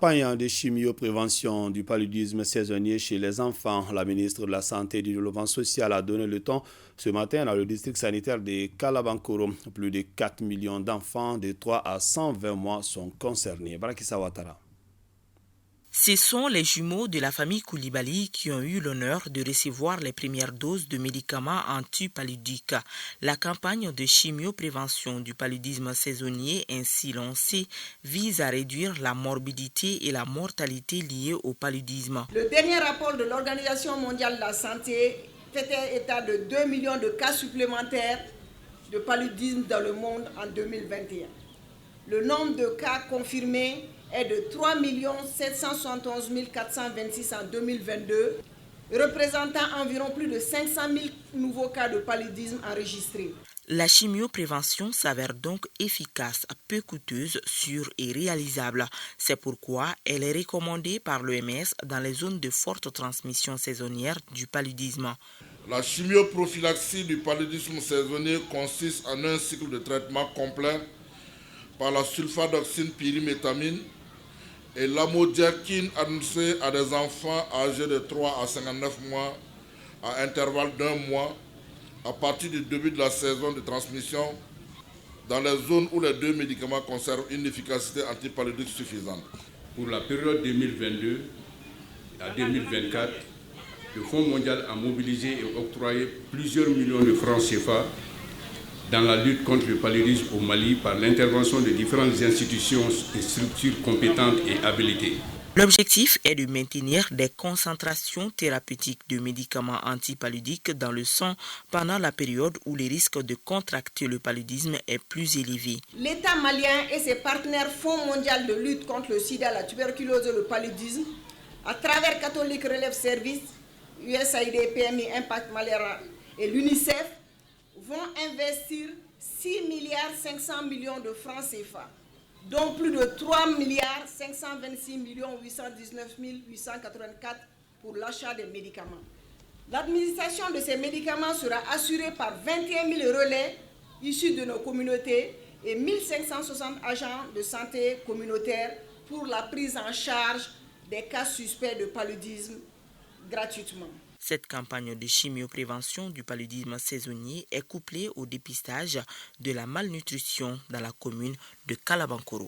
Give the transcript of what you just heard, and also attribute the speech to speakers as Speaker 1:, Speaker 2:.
Speaker 1: campagne de chimioprévention du paludisme saisonnier chez les enfants. La ministre de la Santé et du Développement social a donné le ton ce matin dans le district sanitaire de Kalabankoro. Plus de 4 millions d'enfants de 3 à 120 mois sont concernés. Barakissa Ouattara.
Speaker 2: Ce sont les jumeaux de la famille Koulibaly qui ont eu l'honneur de recevoir les premières doses de médicaments anti-paludiques. La campagne de chimioprévention du paludisme saisonnier ainsi lancée vise à réduire la morbidité et la mortalité liées au paludisme.
Speaker 3: Le dernier rapport de l'Organisation mondiale de la santé fait état de 2 millions de cas supplémentaires de paludisme dans le monde en 2021. Le nombre de cas confirmés est de 3 771 426 en 2022, représentant environ plus de 500 000 nouveaux cas de paludisme enregistrés.
Speaker 2: La chimioprévention s'avère donc efficace, peu coûteuse, sûre et réalisable. C'est pourquoi elle est recommandée par l'OMS dans les zones de forte transmission saisonnière du paludisme.
Speaker 4: La chimioprophylaxie du paludisme saisonnier consiste en un cycle de traitement complet par la sulfadoxine pyrimétamine et l'amodiaquine administrée à des enfants âgés de 3 à 59 mois à intervalle d'1 mois à partir du début de la saison de transmission dans les zones où les deux médicaments conservent une efficacité antipaludique suffisante.
Speaker 5: Pour la période 2022 à 2024, le Fonds mondial a mobilisé et octroyé plusieurs millions de francs CFA dans la lutte contre le paludisme au Mali par l'intervention de différentes institutions et structures compétentes et habilitées.
Speaker 2: L'objectif est de maintenir des concentrations thérapeutiques de médicaments antipaludiques dans le sang pendant la période où le risque de contracter le paludisme est plus élevé.
Speaker 3: L'État malien et ses partenaires Fonds mondial de lutte contre le sida, la tuberculose et le paludisme, à travers Catholic Relief Service, USAID, PMI, Impact Malaria et l'UNICEF, vont investir 6 milliards 500 millions de francs CFA, dont plus de 3 milliards 526 millions 819 884 pour l'achat des médicaments. L'administration de ces médicaments sera assurée par 21 000 relais issus de nos communautés et 1560 agents de santé communautaires pour la prise en charge des cas suspects de paludisme gratuitement.
Speaker 2: Cette campagne de chimioprévention du paludisme saisonnier est couplée au dépistage de la malnutrition dans la commune de Kalabankoro.